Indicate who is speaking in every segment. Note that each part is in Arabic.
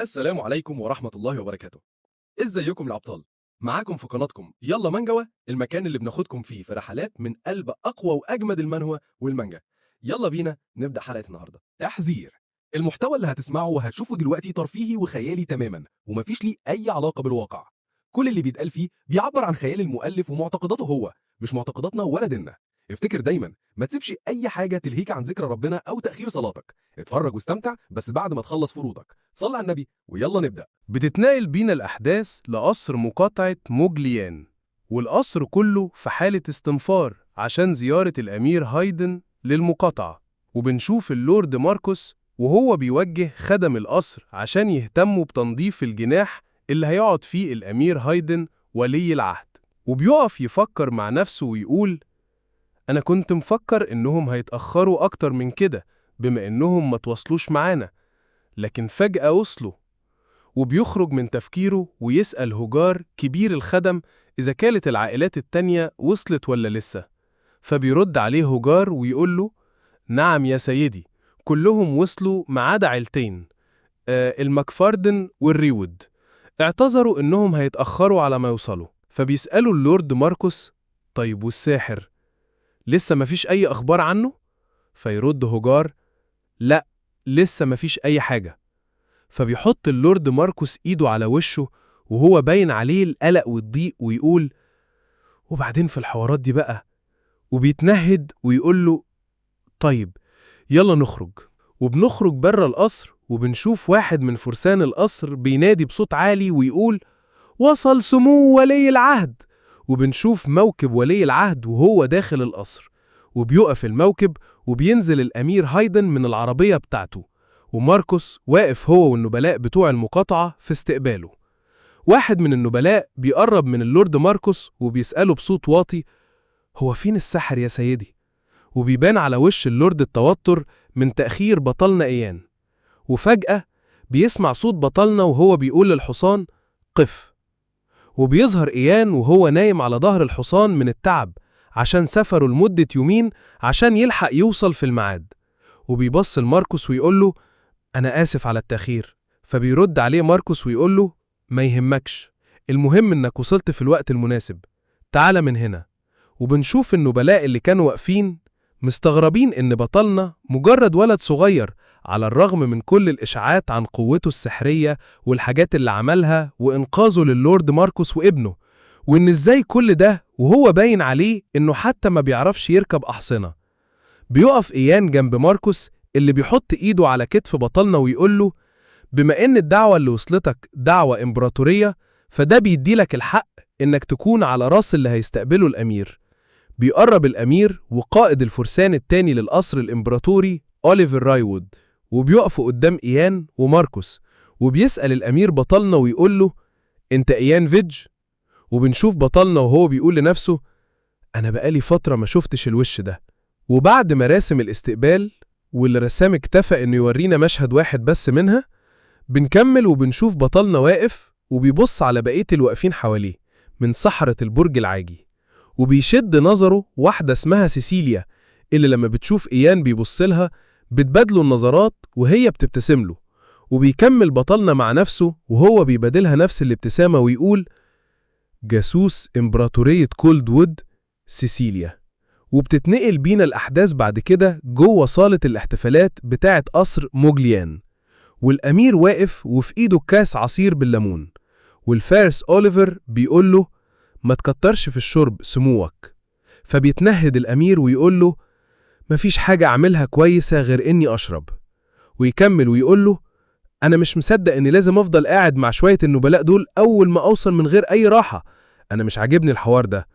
Speaker 1: السلام عليكم ورحمة الله وبركاته. ازيكم الأبطال؟ معاكم في قناتكم يلا مانجوا، المكان اللي بناخدكم فيه في رحلات من قلب أقوى وأجمد المانهوا والمانجا. يلا بينا نبدأ حلقة النهاردة.
Speaker 2: تحذير: المحتوى اللي هتسمعه وهتشوفه دلوقتي ترفيهي وخيالي تماما ومفيش ليه أي علاقة بالواقع. كل اللي بيتقال فيه بيعبر عن خيال المؤلف ومعتقداته هو، مش معتقداتنا ولا ديننا. افتكر دايما ما تسيبش أي حاجة تلهيك عن ذكر ربنا أو تأخير صلاتك. اتفرج واستمتع بس بعد ما تخلص فروضك. صل على النبي ويلا نبدأ.
Speaker 3: بتتنقل بينا الأحداث لقصر مقاطعة موجليان، والقصر كله في حالة استنفار عشان زيارة الأمير هايدن للمقاطعة. وبنشوف اللورد ماركوس وهو بيوجه خدم القصر عشان يهتموا بتنظيف الجناح اللي هيقعد فيه الأمير هايدن ولي العهد. وبيقف يفكر مع نفسه ويقول: أنا كنت مفكر إنهم هيتأخروا أكتر من كده بما إنهم ما توصلوش معانا، لكن فجأة وصلوا. وبيخرج من تفكيره ويسأل هوجار كبير الخدم إذا كانت العائلات التانية وصلت ولا لسه. فبيرد عليه هوجار ويقول له: نعم يا سيدي، كلهم وصلوا ما عدا عيلتين، المكفاردن والريود. اعتذروا إنهم هيتأخروا على ما يوصلوا. فبيسألوا اللورد ماركوس: طيب والساحر؟ لسه مفيش أي أخبار عنه؟ فيرد هوجار: لا، لسه مفيش أي حاجة. فبيحط اللورد ماركوس إيده على وشه وهو باين عليه القلق والضيق ويقول: وبعدين في الحوارات دي بقى. وبيتنهد ويقول له: طيب يلا نخرج. وبنخرج بره القصر وبنشوف واحد من فرسان القصر بينادي بصوت عالي ويقول: وصل سمو ولي العهد. وبنشوف موكب ولي العهد وهو داخل القصر، وبيقف الموكب وبينزل الأمير هايدن من العربية بتاعته، وماركوس واقف هو والنبلاء بتوع المقاطعة في استقباله. واحد من النبلاء بيقرب من اللورد ماركوس وبيسأله بصوت واطي: هو فين الساحر يا سيدي؟ وبيبان على وش اللورد التوتر من تأخير بطلنا إيان. وفجأة بيسمع صوت بطلنا وهو بيقول للحصان: قف. وبيظهر إيان وهو نايم على ظهر الحصان من التعب عشان سافروا لمدة يومين عشان يلحق يوصل في الميعاد. وبيبص لماركوس ويقول له: أنا آسف على التأخير. فبيرد عليه ماركوس ويقول له: ما يهمكش، المهم إنك وصلت في الوقت المناسب، تعال من هنا. وبنشوف النبلاء اللي كانوا واقفين مستغربين إن بطلنا مجرد ولد صغير، على الرغم من كل الإشاعات عن قوته السحرية والحاجات اللي عملها وإنقاذه للورد ماركوس وابنه، وإن إزاي كل ده وهو باين عليه إنه حتى ما بيعرفش يركب أحصنة. بيقف إيان جنب ماركوس اللي بيحط إيده على كتف بطلنا ويقول له: بما إن الدعوة اللي وصلتك دعوة إمبراطورية، فده بيديلك الحق إنك تكون على راس اللي هيستقبله الأمير. بيقرب الأمير وقائد الفرسان التاني للقصر الإمبراطوري أوليفر رايوود، وبيقفوا قدام إيان وماركوس، وبيسأل الأمير بطلنا ويقول له: أنت إيان فيدج؟ وبنشوف بطلنا وهو بيقول لنفسه: أنا بقالي فترة ما شفتش الوش ده. وبعد مراسم الاستقبال واللي رسام اكتفى إنه يورينا مشهد واحد بس منها، بنكمل وبنشوف بطلنا واقف وبيبص على بقية الواقفين حواليه من سحرة البرج العاجي، وبيشد نظره واحدة اسمها سيسيليا، اللي لما بتشوف إيان بيبصلها بتبادله النظرات وهي بتبتسم له. وبيكمل بطلنا مع نفسه وهو بيبادلها نفس الابتسامة ويقول: جاسوس إمبراطورية كولد وود، سيسيليا. وبتتنقل بينا الأحداث بعد كده جوه صالة الاحتفالات بتاعة قصر موجليان، والأمير واقف وفي إيده كاس عصير بالليمون، والفارس أوليفر بيقول له: ما تكترش في الشرب سموك. فبيتنهد الأمير ويقول له: مفيش حاجة أعملها كويسة غير إني أشرب. ويكمل ويقول له: أنا مش مصدق إني لازم أفضل قاعد مع شوية النبلاء دول أول ما أوصل من غير أي راحة. أنا مش عاجبني الحوار ده،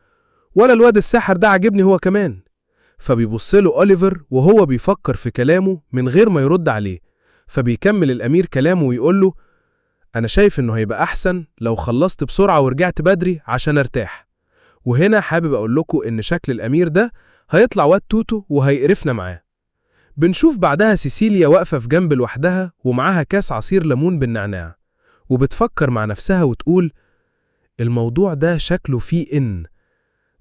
Speaker 3: ولا الواد الساحر ده عاجبني هو كمان. فبيبصله أوليفر وهو بيفكر في كلامه من غير ما يرد عليه. فبيكمل الأمير كلامه ويقول له: أنا شايف إنه هيبقى أحسن لو خلصت بسرعة ورجعت بدري عشان أرتاح. وهنا حابب أقول لكم إن شكل الأمير ده هيطلع واد توتو وهيقرفنا معاه. بنشوف بعدها سيسيليا واقفة في جنب لوحدها ومعاها كاس عصير ليمون بالنعناع، وبتفكر مع نفسها وتقول: الموضوع ده شكله فيه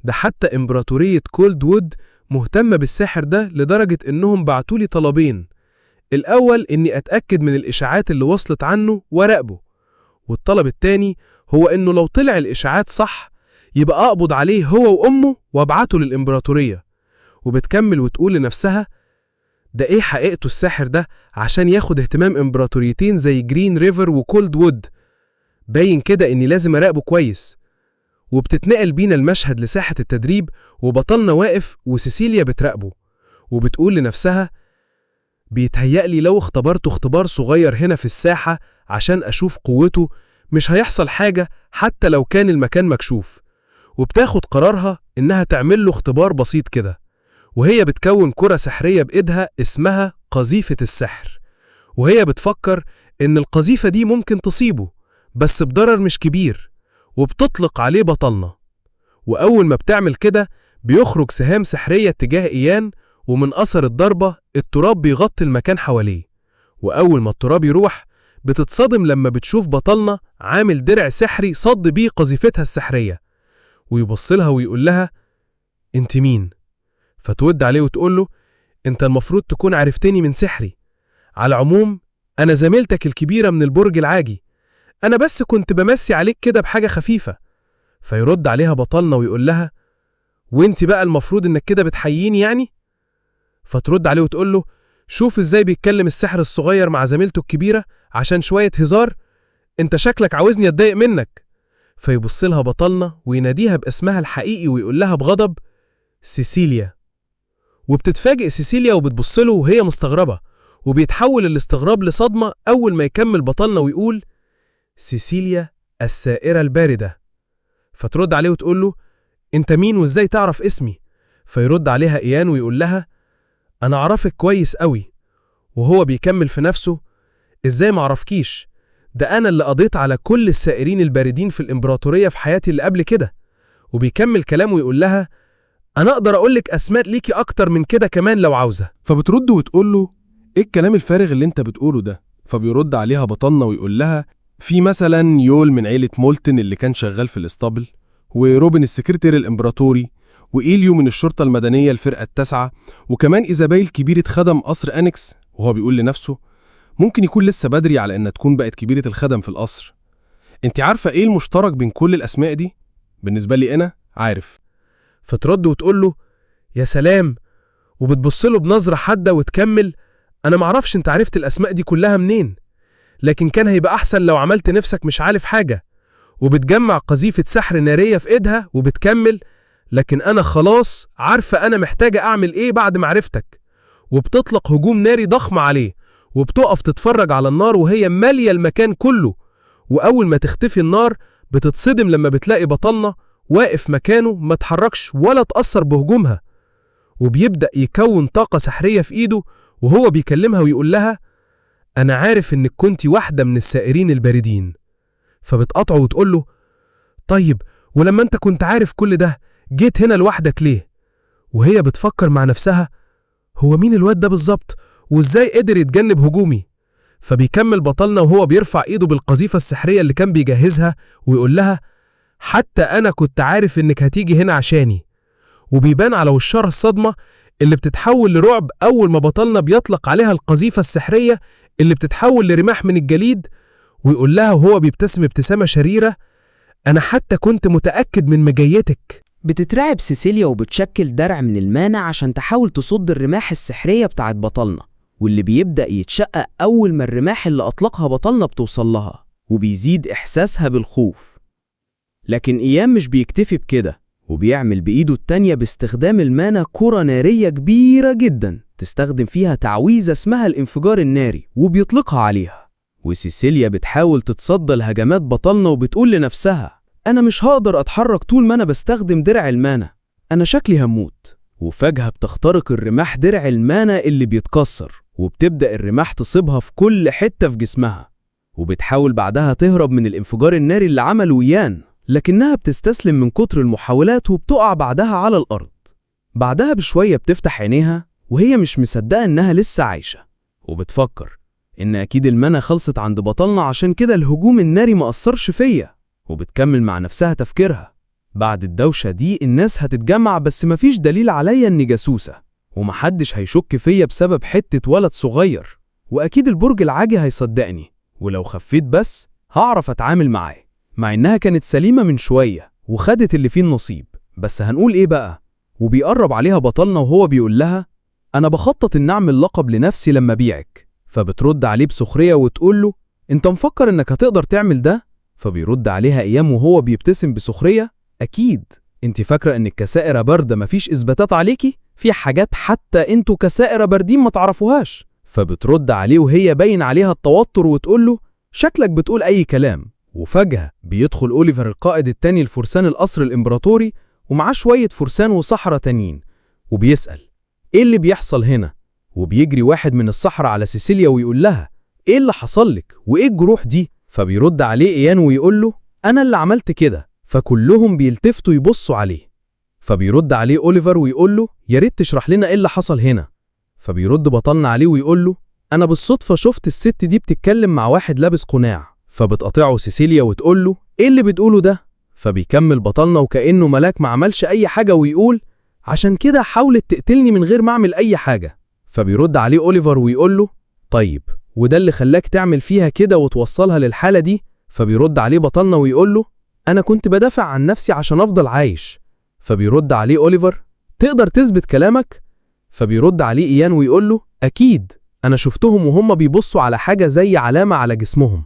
Speaker 3: ده حتى إمبراطورية كولد وود مهتمة بالساحر ده لدرجة إنهم بعتولي طلبين: الأول إني أتأكد من الإشاعات اللي وصلت عنه وراقبه، والطلب التاني هو إنه لو طلع الإشاعات صح يبقى أقبض عليه هو وأمه وأبعته للإمبراطورية. وبتكمل وتقول لنفسها ده إيه حقيقته الساحر ده عشان ياخد اهتمام إمبراطوريتين زي جرين ريفر وكولد وود؟ باين كده إني لازم أراقبه كويس. وبتتنقل بينا المشهد لساحة التدريب، وبطلنا واقف وسيسيليا بتراقبه، وبتقول لنفسها بيتهيألي لو اختبرته اختبار صغير هنا في الساحة عشان أشوف قوته مش هيحصل حاجة حتى لو كان المكان مكشوف. وبتاخد قرارها إنها تعمل له اختبار بسيط كده، وهي بتكون كرة سحرية بإيدها اسمها قذيفة السحر، وهي بتفكر إن القذيفة دي ممكن تصيبه بس بضرر مش كبير، وبتطلق عليه بطلنا. وأول ما بتعمل كده بيخرج سهام سحرية تجاه إيان، ومن أثر الضربة التراب بيغطي المكان حواليه. وأول ما التراب يروح بتتصدم لما بتشوف بطلنا عامل درع سحري صد بيه قذيفتها السحرية، ويبصلها ويقول لها انت مين؟ فتود عليه وتقول له انت المفروض تكون عرفتني من سحري، على العموم أنا زميلتك الكبيرة من البرج العاجي، أنا بس كنت بمسي عليك كده بحاجة خفيفة. فيرد عليها بطلنا ويقول لها وانت بقى المفروض انك كده بتحييني يعني؟ فترد عليه وتقول له شوف ازاي بيتكلم السحر الصغير مع زميلته الكبيرة عشان شوية هزار، انت شكلك عاوزني اتضايق منك. فيبصلها بطلنا ويناديها باسمها الحقيقي ويقول لها بغضب سيسيليا. وبتتفاجئ سيسيليا وبتبصله وهي مستغربة، وبيتحول الاستغراب لصدمة أول ما يكمل بطلنا ويقول سيسيليا السائرة الباردة. فترد عليه وتقول له انت مين وازاي تعرف اسمي؟ فيرد عليها إيان ويقول لها أنا أعرفك كويس قوي. وهو بيكمل في نفسه ازاي ما أعرفكيش؟ ده أنا اللي قضيت على كل السائرين الباردين في الإمبراطورية في حياتي اللي قبل كده. وبيكمل كلامه ويقول لها أنا أقدر أقولك أسماء ليكي أكتر من كده كمان لو عاوزة.
Speaker 2: فبترد وتقول له إيه الكلام الفارغ اللي أنت بتقوله ده؟ فبيرد عليها بطلنا ويقول لها في مثلا يول من عيلة مولتن اللي كان شغال في الاسطبل، وروبن السكرتير الإمبراطوري، وإيليو من الشرطة المدنية الفرقة التاسعة، وكمان إيزابيل كبيرة خدم قصر أنكس. وهو بيقول لنفسه ممكن يكون لسه بدري على إن تكون بقت كبيرة الخدم في القصر. انت عارفة إيه المشترك بين كل الأسماء دي؟ بالنسبة لي أنا عارف.
Speaker 3: فترد وتقول له يا سلام، وبتبصله بنظرة حادة وتكمل أنا معرفش انت عرفت الأسماء دي كلها منين، لكن كان هيبقى أحسن لو عملت نفسك مش عارف حاجة. وبتجمع قذيفة سحر نارية في إيدها وبتكمل لكن أنا خلاص عارفة أنا محتاجة أعمل إيه بعد معرفتك. وبتطلق هجوم ناري ضخم عليه، وبتقف تتفرج على النار وهي مالية المكان كله. وأول ما تختفي النار بتتصدم لما بتلاقي بطلنا واقف مكانه ما تحركش ولا تأثر بهجومها، وبيبدأ يكون طاقة سحرية في إيده وهو بيكلمها ويقول لها أنا عارف إنك كنتي واحدة من السائرين الباردين. فبتقطعه وتقول له طيب ولما أنت كنت عارف كل ده جيت هنا لوحدك ليه؟ وهي بتفكر مع نفسها هو مين الواد ده بالظبط وإزاي قدر يتجنب هجومي؟ فبيكمل بطلنا وهو بيرفع إيده بالقذيفة السحرية اللي كان بيجهزها ويقول لها حتى أنا كنت عارف إنك هتيجي هنا عشاني. وبيبان على وشها الصدمة اللي بتتحول لرعب أول ما بطلنا بيطلق عليها القذيفة السحرية اللي بتتحول لرماح من الجليد، ويقول لها وهو بيبتسم ابتسامة شريرة أنا حتى كنت متأكد من مجيتك.
Speaker 4: بتترعب سيسيليا وبتشكل درع من المانع عشان تحاول تصد الرماح السحرية بتاعت بطلنا، واللي بيبدأ يتشقق أول ما الرماح اللي أطلقها بطلنا بتوصل لها، وبيزيد إحساسها بالخوف. لكن إيام مش بيكتفي بكده، وبيعمل بإيده التانية باستخدام المانا كرة نارية كبيرة جدا تستخدم فيها تعويذة اسمها الانفجار الناري وبيطلقها عليها. وسيسيليا بتحاول تتصدى لهجمات بطلنا وبتقول لنفسها أنا مش هقدر أتحرك طول ما أنا بستخدم درع المانا، أنا شكلي هموت. وفجأة بتخترق الرماح درع المانا اللي بيتكسر، وبتبدأ الرماح تصيبها في كل حتة في جسمها، وبتحاول بعدها تهرب من الانفجار الناري اللي عمله يان، لكنها بتستسلم من كتر المحاولات وبتقع بعدها على الأرض. بعدها بشوية بتفتح عينيها وهي مش مصدقة إنها لسه عايشة، وبتفكر إن أكيد المانا خلصت عند بطلنا عشان كده الهجوم الناري ما أثرش فيا. وبتكمل مع نفسها تفكيرها بعد الدوشة دي الناس هتتجمع بس مفيش دليل عليا إني جاسوسة، ومحدش هيشك فيا بسبب حتة ولد صغير. وأكيد البرج العاجي هيصدقني، ولو خفيت بس هعرف أتعامل معاه. مع إنها كانت سليمة من شوية وخدت اللي فيه النصيب، بس هنقول إيه بقى؟ وبيقرب عليها بطلنا وهو بيقول لها أنا بخطط إن أعمل لقب لنفسي لما أبيعك. فبترد عليه بسخرية وتقول له أنت مفكر إنك هتقدر تعمل ده؟ فبيرد عليها إيام وهو بيبتسم بسخرية أكيد. أنت فاكرة إنك كسائرة باردة مفيش إثباتات عليكي؟ في حاجات حتى أنتوا كسائرة باردين ما تعرفوهاش. فبترد عليه وهي باين عليها التوتر وتقول له شكلك بتقول أي كلام. وفجأة بيدخل أوليفر القائد التاني لفرسان القصر الإمبراطوري ومعاه شوية فرسان وسحرة تانيين، وبيسأل إيه اللي بيحصل هنا؟ وبيجري واحد من السحرة على سيسيليا ويقول لها إيه اللي حصل لك؟ وإيه الجروح دي؟ فبيرد عليه إيان ويقول له أنا اللي عملت كده. فكلهم بيلتفتوا يبصوا عليه. فبيرد عليه أوليفر ويقول له يا ريت تشرح لنا إيه اللي حصل هنا. فبيرد بطلنا عليه ويقول له أنا بالصدفة شفت الست دي بتتكلم مع واحد لابس قناع. فبتقطعه سيسيليا وتقول له إيه اللي بتقوله ده؟ فبيكمل بطلنا وكأنه ملاك ما عملش أي حاجة ويقول عشان كده حاولت تقتلني من غير ما أعمل أي حاجة. فبيرد عليه أوليفر ويقول له طيب وده اللي خلاك تعمل فيها كده وتوصلها للحالة دي؟ فبيرد عليه بطلنا ويقول له أنا كنت بدافع عن نفسي عشان أفضل عايش. فبيرد عليه أوليفر تقدر تثبت كلامك؟ فبيرد عليه إيان ويقول له أكيد أنا شفتهم وهم بيبصوا على حاجة زي علامة على جسمهم.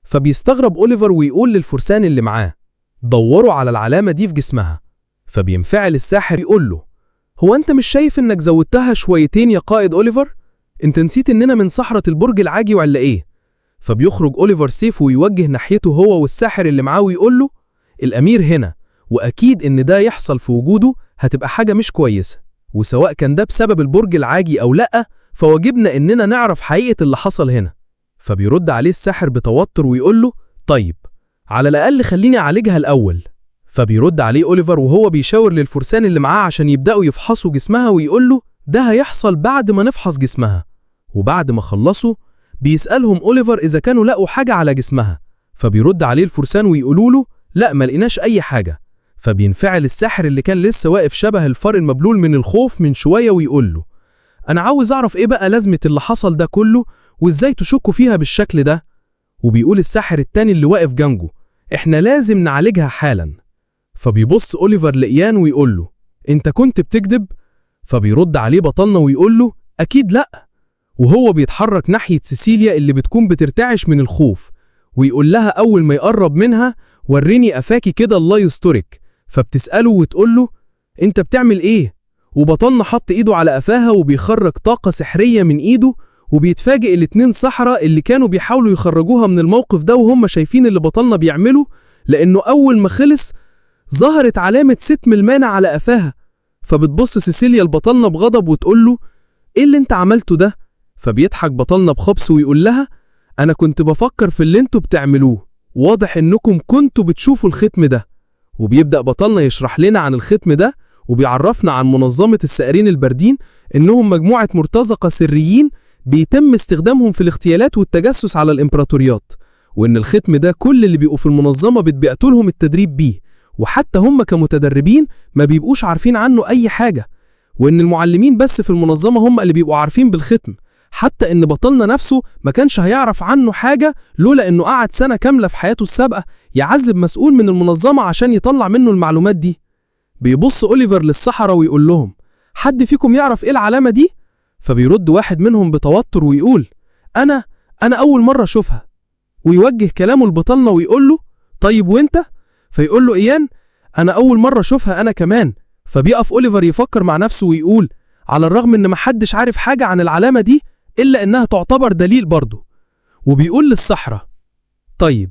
Speaker 4: فبيستغرب أوليفر ويقول للفرسان اللي معاه دوروا على العلامة دي في جسمها. فبينفعل الساحر يقول له هو أنت مش شايف إنك زودتها شويتين يا قائد أوليفر؟ أنت نسيت إننا من سحرة البرج العاجي ولا إيه؟ فبيخرج أوليفر سيف ويوجه ناحيته هو والساحر اللي معاه ويقول له الأمير هنا، وأكيد إن ده يحصل في وجوده هتبقى حاجة مش كويسة، وسواء كان ده بسبب البرج العاجي أو لأ فواجبنا إننا نعرف حقيقة اللي حصل هنا. فبيرد عليه الساحر بتوتر ويقول له طيب على الأقل خليني أعالجها الأول. فبيرد عليه أوليفر وهو بيشاور للفرسان اللي معاه عشان يبدأوا يفحصوا جسمها ويقول له ده هيحصل بعد ما نفحص جسمها. وبعد ما خلصوا بيسألهم أوليفر إذا كانوا لقوا حاجة على جسمها. فبيرد عليه الفرسان ويقولوا له لا ما لقيناش أي حاجة. فبينفعل الساحر اللي كان لسه واقف شبه الفار المبلول من الخوف من شوية ويقول له أنا عاوز أعرف إيه بقى لازمة اللي حصل ده كله وإزاي تشكوا فيها بالشكل ده. وبيقول الساحر التاني اللي واقف جنبه إحنا لازم نعالجها حالا. فبيبص أوليفر لإيان ويقول له أنت كنت بتكذب؟ فبيرد عليه بطلنا ويقول له أكيد لأ. وهو بيتحرك ناحية سيسيليا اللي بتكون بترتعش من الخوف ويقول لها أول ما يقرب منها وريني قفاكي كده الله يسترك. فبتسأله وتقول له أنت بتعمل إيه؟ وبطلنا حط إيده على قفاها وبيخرج طاقة سحرية من إيده، وبيتفاجئ الاتنين سحرة اللي كانوا بيحاولوا يخرجوها من الموقف ده وهم شايفين اللي بطلنا بيعمله، لأنه أول ما خلص ظهرت علامة ستم المانع على قفاها. فبتبص سيسيليا البطلنا بغضب وتقول له إيه اللي أنت عملته ده؟ فبيضحك بطلنا بخبث ويقول لها أنا كنت بفكر في اللي أنتوا بتعملوه، واضح إنكم كنتوا بتشوفوا الختم ده. وبيبدأ بطلنا يشرح لنا عن الختم ده وبيعرفنا عن منظمة السائرين الباردين إنهم مجموعة مرتزقة سريين بيتم استخدامهم في الاغتيالات والتجسس على الإمبراطوريات، وإن الختم ده كل اللي بيبقوا في المنظمة بتبعتوا لهم التدريب بيه، وحتى هم كمتدربين ما بيبقوش عارفين عنه أي حاجة، وإن المعلمين بس في المنظمة هم اللي بيبقوا عارفين بالختم، حتى إن بطلنا نفسه ما كانش هيعرف عنه حاجة لولا إنه قعد سنة كاملة في حياته السابقة يعذب مسؤول من المنظمة عشان يطلع منه المعلومات دي. بيبص أوليفر للسحرة ويقول لهم حد فيكم يعرف إيه العلامة دي؟ فبيرد واحد منهم بتوتر ويقول أنا أول مرة أشوفها. ويوجه كلامه لبطلنا ويقول له طيب وإنت؟ فيقول له إيان أنا أول مرة أشوفها أنا كمان. فبيقف أوليفر يفكر مع نفسه ويقول على الرغم إن محدش عارف حاجة عن العلامة دي إلا إنها تعتبر دليل برضه. وبيقول للسحرة طيب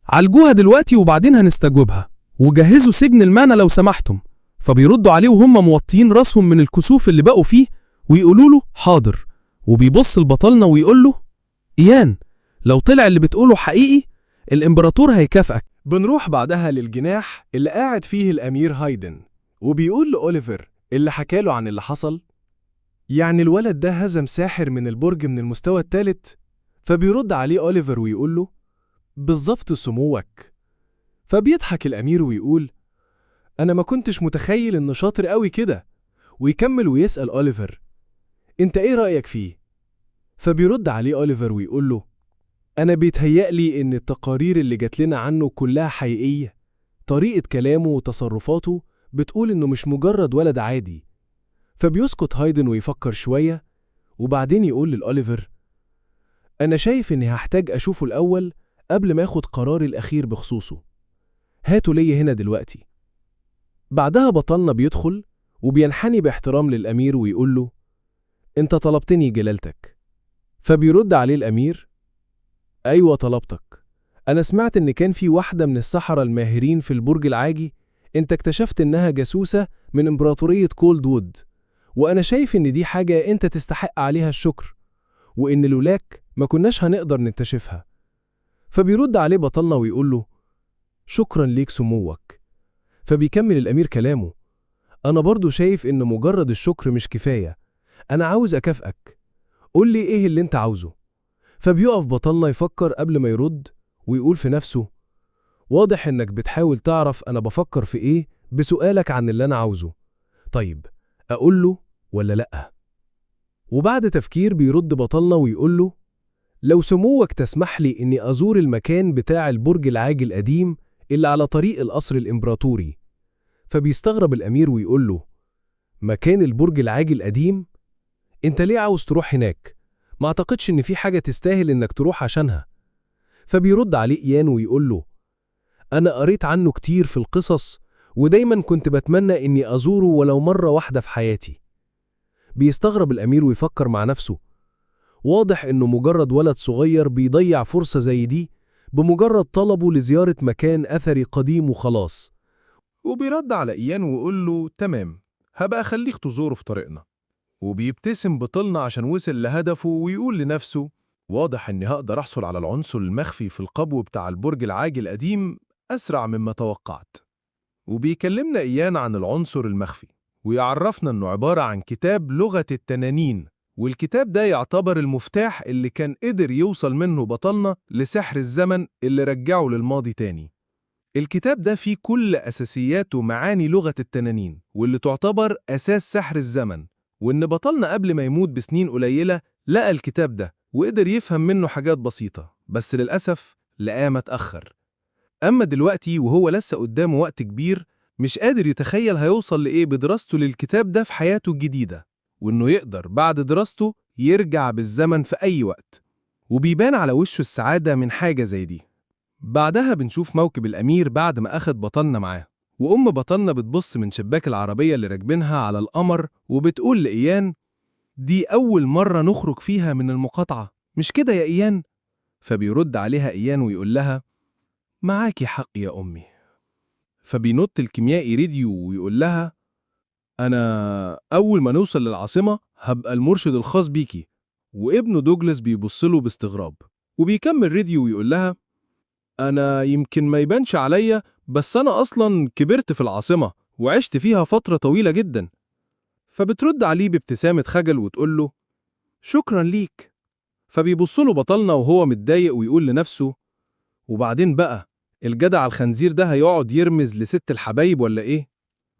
Speaker 4: عالجوها دلوقتي وبعدين هنستجوبها، وجهزوا سجن المانا لو سمحتم. فبيردوا عليه وهم موطيين راسهم من الكسوف اللي بقوا فيه ويقولوا له حاضر. وبيبص لبطلنا ويقول له إيان لو طلع اللي بتقوله حقيقي الإمبراطور هيكافئك.
Speaker 2: بنروح بعدها للجناح اللي قاعد فيه الأمير هايدن وبيقول لأوليفر اللي حكاله عن اللي حصل يعني الولد ده هزم ساحر من البرج من المستوى الثالث. فبيرد عليه أوليفر ويقول له بالظبط سموك. فبيضحك الأمير ويقول أنا ما كنتش متخيل إنه شاطر قوي كده. ويكمل ويسأل أوليفر أنت إيه رأيك فيه؟
Speaker 3: فبيرد عليه أوليفر ويقول له: أنا بيتهيألي إن التقارير اللي جات لنا عنه كلها حقيقية. طريقة كلامه وتصرفاته بتقول إنه مش مجرد ولد عادي. فبيسكت هايدن ويفكر شوية، وبعدين يقول لأوليفر: أنا شايف إني هحتاج أشوفه الأول قبل ما أخد قراري الأخير بخصوصه. هاته ليا هنا دلوقتي. بعدها بطلنا بيدخل وبينحني باحترام للأمير ويقول له: أنت طلبتني جلالتك. فبيرد عليه الأمير: أيوة طلبتك. أنا سمعت إن كان في واحدة من السحرة الماهرين في البرج العاجي، أنت اكتشفت إنها جاسوسة من إمبراطورية كولد وود، وأنا شايف إن دي حاجة أنت تستحق عليها الشكر، وإن لولاك ما كناش هنقدر نكتشفها. فبيرد عليه بطلنا ويقول له: شكرا ليك سموك. فبيكمل الأمير كلامه: أنا برضو شايف إن مجرد الشكر مش كفاية، أنا عاوز أكافئك. قول لي إيه اللي أنت عاوزه. فبيقف بطلنا يفكر قبل ما يرد ويقول في نفسه: واضح إنك بتحاول تعرف أنا بفكر في إيه بسؤالك عن اللي أنا عاوزه. طيب، أقول له ولا لأ؟ وبعد تفكير بيرد بطلنا ويقول له: لو سموك تسمح لي إني أزور المكان بتاع البرج العاجي القديم اللي على طريق القصر الإمبراطوري. فبيستغرب الأمير ويقول له: مكان البرج العاجي القديم؟ أنت ليه عاوز تروح هناك؟ ما أعتقدش إن في حاجة تستاهل إنك تروح عشانها. فبيرد عليه إيان ويقول له: أنا قريت عنه كتير في القصص، ودايما كنت بتمنى إني أزوره ولو مرة واحدة في حياتي. بيستغرب الأمير ويفكر مع نفسه: واضح إنه مجرد ولد صغير بيضيع فرصة زي دي بمجرد طلبه لزيارة مكان أثري قديم وخلاص.
Speaker 2: وبيرد على إيان ويقول له: تمام، هبقى أخليك تزوره في طريقنا. وبيبتسم بطلنا عشان وصل لهدفه ويقول لنفسه: واضح إني هقدر أحصل على العنصر المخفي في القبو بتاع البرج العاجي القديم أسرع مما توقعت. وبيكلمنا إيان عن العنصر المخفي ويعرفنا إنه عبارة عن كتاب لغة التنانين، والكتاب ده يعتبر المفتاح اللي كان قدر يوصل منه بطلنا لسحر الزمن اللي رجعه للماضي تاني. الكتاب ده فيه كل أساسيات ومعاني لغة التنانين واللي تعتبر أساس سحر الزمن، وإن بطلنا قبل ما يموت بسنين قليلة لقى الكتاب ده وقدر يفهم منه حاجات بسيطة، بس للأسف لقاه متأخر. أما دلوقتي وهو لسه قدامه وقت كبير، مش قادر يتخيل هيوصل لإيه بدراسته للكتاب ده في حياته الجديدة، وإنه يقدر بعد دراسته يرجع بالزمن في أي وقت. وبيبان على وشه السعادة من حاجة زي دي. بعدها بنشوف موكب الأمير بعد ما أخد بطلنا معاه، وأم بطلنا بتبص من شباك العربية اللي راكبينها على القمر وبتقول لإيان: دي أول مرة نخرج فيها من المقاطعة، مش كده يا إيان؟ فبيرد عليها إيان ويقول لها: معاكي حق يا أمي. فبينط الكيميائي ريديو ويقول لها: أنا أول ما نوصل للعاصمة هبقى المرشد الخاص بيكي. وابنه دوجلاس بيبصله باستغراب، وبيكمل ريديو ويقول لها: أنا يمكن ما يبانش عليا، بس أنا أصلاً كبرت في العاصمة وعشت فيها فترة طويلة جداً. فبترد عليه بابتسامة خجل وتقول له: شكراً ليك. فبيبصله بطلنا وهو متضايق ويقول لنفسه: وبعدين بقى الجدع الخنزير ده هيقعد يرمز لست الحبايب ولا إيه؟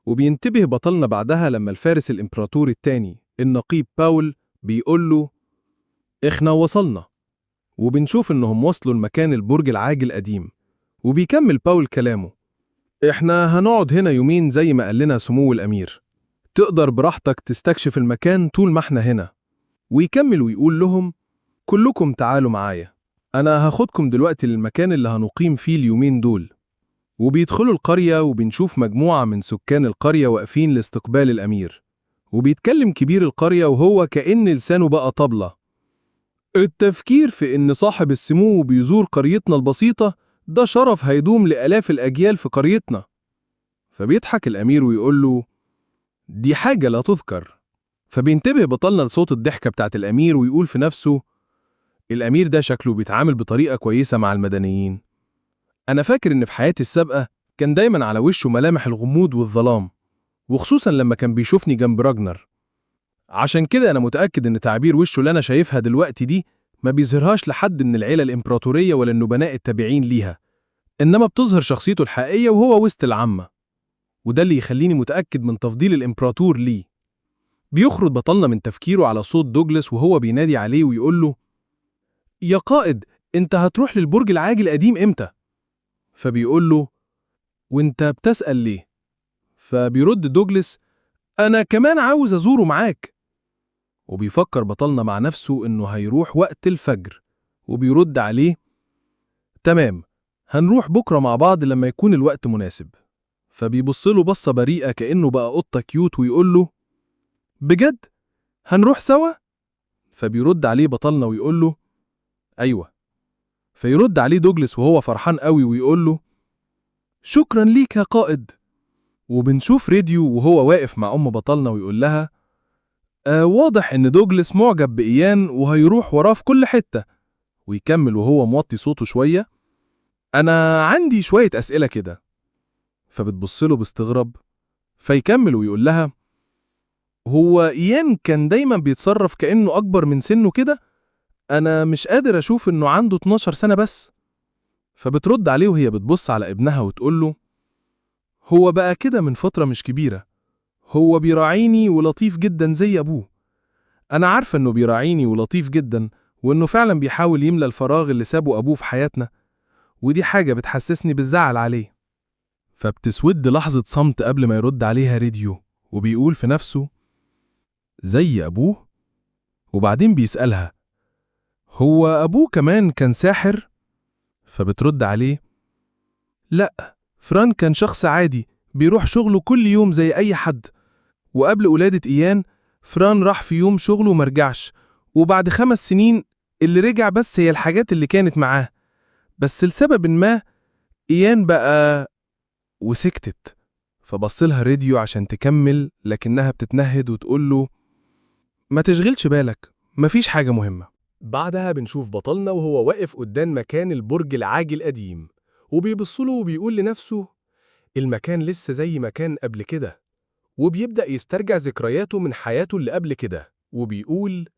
Speaker 2: وبينتبه بطلنا بعدها لما الفارس الإمبراطوري التاني النقيب باول بيقول له: إحنا وصلنا. وبنشوف إنهم وصلوا لمكان البرج العاجي القديم. وبيكمل باول كلامه: إحنا هنقعد هنا يومين زي ما قال لنا سمو الأمير، تقدر براحتك تستكشف المكان طول ما إحنا هنا. ويكمل ويقول لهم: كلكم تعالوا معايا، أنا هاخدكم دلوقتي للمكان اللي هنقيم فيه اليومين دول. وبيدخلوا القرية وبنشوف مجموعة من سكان القرية واقفين لاستقبال الأمير. وبيتكلم كبير القرية وهو كأن لسانه بقى طبلة: التفكير في إن صاحب السمو بيزور قريتنا البسيطة ده شرف هيدوم لآلاف الأجيال في قريتنا. فبيضحك الأمير ويقول له: دي حاجة لا تذكر. فبينتبه بطلنا لصوت الضحكة بتاعت الأمير ويقول في نفسه: الأمير ده شكله بيتعامل بطريقة كويسة مع المدنيين. أنا فاكر إن في حياتي السابقة كان دايما على وشه ملامح الغموض والظلام، وخصوصا لما كان بيشوفني جنب راجنر. عشان كده أنا متأكد إن تعبير وشه اللي أنا شايفها دلوقتي دي ما بيظهرهاش لحد من العيلة الإمبراطورية ولا النبناء التابعين ليها، إنما بتظهر شخصيته الحقيقية وهو وسط العامة. وده اللي يخليني متأكد من تفضيل الإمبراطور ليه.
Speaker 3: بيخرج بطلنا من تفكيره على صوت دوجلاس وهو بينادي عليه ويقول له: يا قائد، انت هتروح للبرج العاجي القديم امتى؟ فبيقول له: وانت بتسأل ليه؟ فبيرد دوجلاس: انا كمان عاوز ازوره معاك. وبيفكر بطلنا مع نفسه انه هيروح وقت الفجر، وبيرد عليه: تمام، هنروح بكرة مع بعض لما يكون الوقت مناسب. فبيبصله بصة بريئة كأنه بقى قطة كيوت ويقول له: بجد؟ هنروح سوا؟ فبيرد عليه بطلنا ويقول له: أيوة. فيرد عليه دوجلاس وهو فرحان قوي ويقول له: شكرا ليك يا قائد. وبنشوف راديو وهو واقف مع بطلنا ويقول لها: واضح إن دوجلاس معجب بإيان وهيروح وراه في كل حتة. ويكمل وهو موطي صوته شوية: أنا عندي شوية أسئلة كده. فبتبصله باستغراب، فيكمل ويقول لها: هو إيان كان دايما بيتصرف كأنه أكبر من سنه كده؟ أنا مش قادر أشوف إنه عنده 12 سنة بس. فبترد عليه وهي بتبص على ابنها وتقول له: هو بقى كده من فترة مش كبيرة. هو بيراعيني ولطيف جدا زي أبوه. أنا عارفة إنه بيراعيني ولطيف جدا، وإنه فعلا بيحاول يملى الفراغ اللي سابه أبوه في حياتنا، ودي حاجة بتحسسني بالزعل عليه. فبتسود لحظة صمت قبل ما يرد عليها راديو، وبيقول في نفسه: زي أبوه؟ وبعدين بيسألها: هو أبوه كمان كان ساحر؟ فبترد عليه: لأ، فران كان شخص عادي بيروح شغله كل يوم زي أي حد. وقبل ولادة إيان، فران راح في يوم شغله ومرجعش، وبعد 5 سنين اللي رجع بس هي الحاجات اللي كانت معاه، بس لسبب ما إيان بقى. وسكتت. فبصلها راديو عشان تكمل، لكنها بتتنهد وتقول له: ما تشغلش بالك، مفيش حاجة مهمة.
Speaker 2: بعدها بنشوف بطلنا وهو واقف قدام مكان البرج العاجي القديم، وبيبصله وبيقول لنفسه: المكان لسه زي ما كان قبل كده. وبيبدأ يسترجع ذكرياته من حياته اللي قبل كده، وبيقول: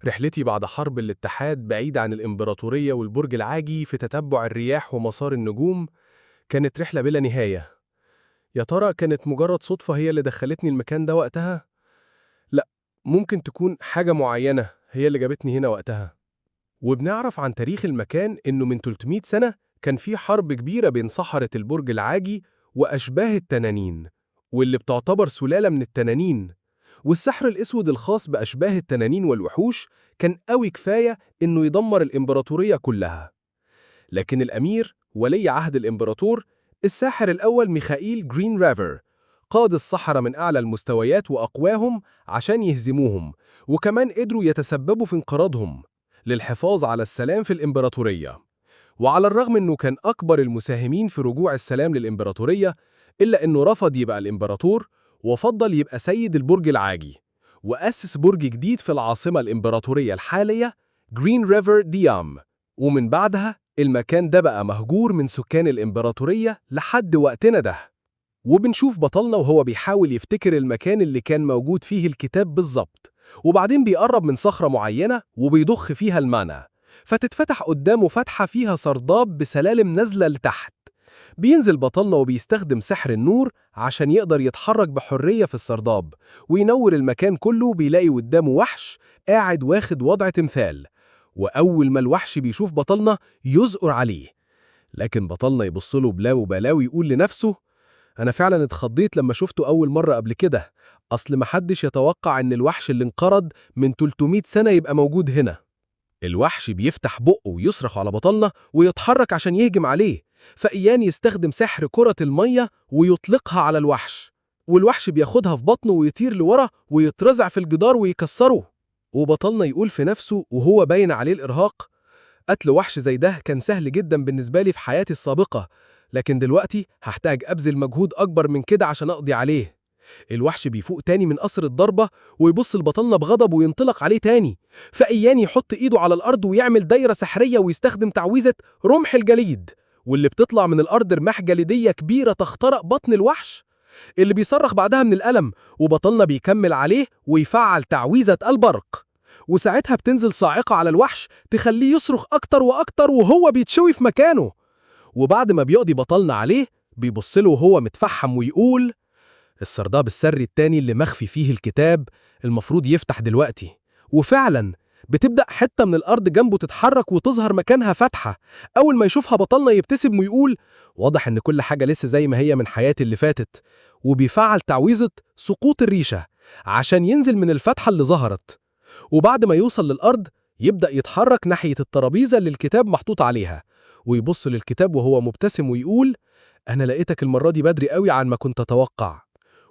Speaker 2: رحلتي بعد حرب الاتحاد بعيد عن الإمبراطورية والبرج العاجي في تتبع الرياح ومسار النجوم كانت رحلة بلا نهاية. يا ترى كانت مجرد صدفة هي اللي دخلتني المكان ده وقتها؟ لا، ممكن تكون حاجة معينة هي اللي جابتني هنا وقتها. وبنعرف عن تاريخ المكان إنه من 300 سنة كان في حرب كبيرة بين سحرة البرج العاجي وأشباه التنانين، واللي بتعتبر سلالة من التنانين. والسحر الأسود الخاص بأشباه التنانين والوحوش كان قوي كفاية إنه يدمر الإمبراطورية كلها. لكن الأمير ولي عهد الإمبراطور، الساحر الأول ميخائيل جرين ريفر، قاد السحرة من أعلى المستويات وأقواهم عشان يهزموهم، وكمان قدروا يتسببوا في انقراضهم للحفاظ على السلام في الإمبراطورية. وعلى الرغم أنه كان أكبر المساهمين في رجوع السلام للإمبراطورية، إلا أنه رفض يبقى الإمبراطور وفضل يبقى سيد البرج العاجي، وأسس برج جديد في العاصمة الإمبراطورية الحالية، جرين ريفر ديام. ومن بعدها المكان ده بقى مهجور من سكان الإمبراطورية لحد وقتنا ده. وبنشوف بطلنا وهو بيحاول يفتكر المكان اللي كان موجود فيه الكتاب بالظبط، وبعدين بيقرب من صخرة معينة وبيضخ فيها المعنى، فتتفتح قدامه فتحة فيها سرداب بسلالم نازلة لتحت. بينزل بطلنا وبيستخدم سحر النور عشان يقدر يتحرك بحرية في السرداب وينور المكان كله. بيلاقي قدامه وحش قاعد واخد وضع تمثال، وأول ما الوحش بيشوف بطلنا يزقر عليه، لكن بطلنا يبصله بلا مبالاة ويقول لنفسه: أنا فعلا اتخضيت لما شفته أول مرة قبل كده، أصل محدش يتوقع إن الوحش اللي انقرض من 300 سنة يبقى موجود هنا. الوحش بيفتح بقه ويصرخ على بطلنا ويتحرك عشان يهجم عليه، فإيان يستخدم سحر كرة المية ويطلقها على الوحش، والوحش بياخدها في بطنه ويطير لورا ويترزع في الجدار ويكسره. وبطلنا يقول في نفسه وهو باين عليه الإرهاق: قتل وحش زي ده كان سهل جدا بالنسبة لي في حياتي السابقة، لكن دلوقتي هحتاج أبذل مجهود أكبر من كده عشان أقضي عليه. الوحش بيفوق تاني من قصر الضربة ويبص لبطلنا بغضب وينطلق عليه تاني، فإيان يحط إيده على الأرض ويعمل دايرة سحرية ويستخدم تعويذة رمح الجليد، واللي بتطلع من الأرض رماح جليدية كبيرة تخترق بطن الوحش اللي بيصرخ بعدها من الألم. وبطلنا بيكمل عليه ويفعل تعويذة البرق، وساعتها بتنزل صاعقة على الوحش تخليه يصرخ أكتر وأكتر وهو بيتشوي في مكانه. وبعد ما بيقضي بطلنا عليه بيبص له وهو متفحم ويقول:
Speaker 3: السرداب السري التاني اللي مخفي فيه الكتاب المفروض يفتح دلوقتي. وفعلا بتبدأ حتة من الأرض جنبه تتحرك وتظهر مكانها فتحة. أول ما يشوفها بطلنا يبتسم ويقول واضح إن كل حاجة لسه زي ما هي من حياتي اللي فاتت، وبيفعل تعويذة سقوط الريشة عشان ينزل من الفتحة اللي ظهرت. وبعد ما يوصل للأرض يبدأ يتحرك ناحية الترابيزة اللي الكتاب محطوط عليها، ويبص للكتاب وهو مبتسم ويقول أنا لقيتك المرة دي بدري قوي عن ما كنت أتوقع.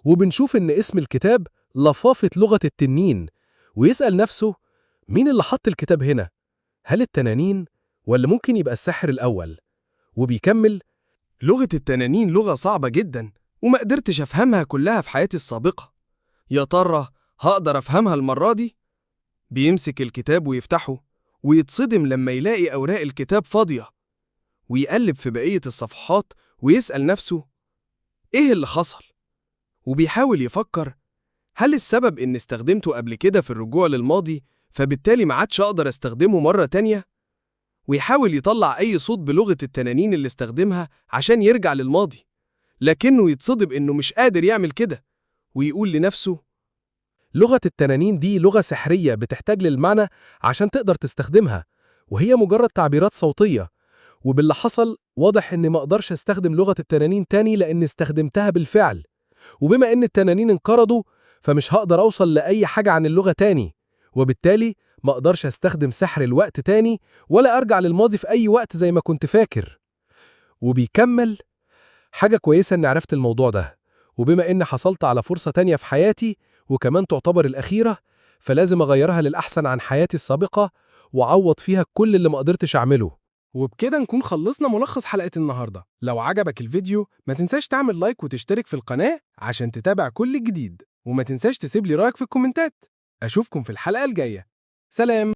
Speaker 3: وبنشوف إن اسم الكتاب لفافة لغة التنين، ويسأل نفسه مين اللي حط الكتاب هنا؟ هل التنانين ولا ممكن يبقى الساحر الأول؟ وبيكمل
Speaker 5: لغة التنانين لغة صعبة جدا وما قدرتش أفهمها كلها في حياتي السابقة. يا ترى هقدر أفهمها المرة دي؟ بيمسك الكتاب ويفتحه ويتصدم لما يلاقي أوراق الكتاب فاضية، ويقلب في بقية الصفحات ويسأل نفسه إيه اللي حصل؟ وبيحاول يفكر هل السبب إن استخدمته قبل كده في الرجوع للماضي فبالتالي ما عادش أقدر استخدمه مرة تانية؟ ويحاول يطلع أي صوت بلغة التنانين اللي استخدمها عشان يرجع للماضي، لكنه يتصدم إنه مش قادر يعمل كده، ويقول لنفسه
Speaker 3: لغة التنانين دي لغة سحرية بتحتاج للمعنى عشان تقدر تستخدمها، وهي مجرد تعبيرات صوتية. وباللي حصل واضح إني ما أقدرش أستخدم لغة التنانين تاني لأني استخدمتها بالفعل، وبما إن التنانين انقرضوا فمش هقدر أوصل لأي حاجة عن اللغة تاني، وبالتالي ما أقدرش أستخدم سحر الوقت تاني ولا أرجع للماضي في أي وقت زي ما كنت فاكر. وبيكمل حاجة كويسة إني عرفت الموضوع ده، وبما إني حصلت على فرصة تانية في حياتي وكمان تعتبر الأخيرة، فلازم أغيرها للأحسن عن حياتي السابقة وأعوض فيها كل اللي ما قدرتش أعمله.
Speaker 2: وبكده نكون خلصنا ملخص حلقة النهاردة. لو عجبك الفيديو ما تنساش تعمل لايك وتشترك في القناة عشان تتابع كل جديد، وما تنساش تسيب لي رأيك في الكومنتات. أشوفكم في الحلقة الجاية. سلام.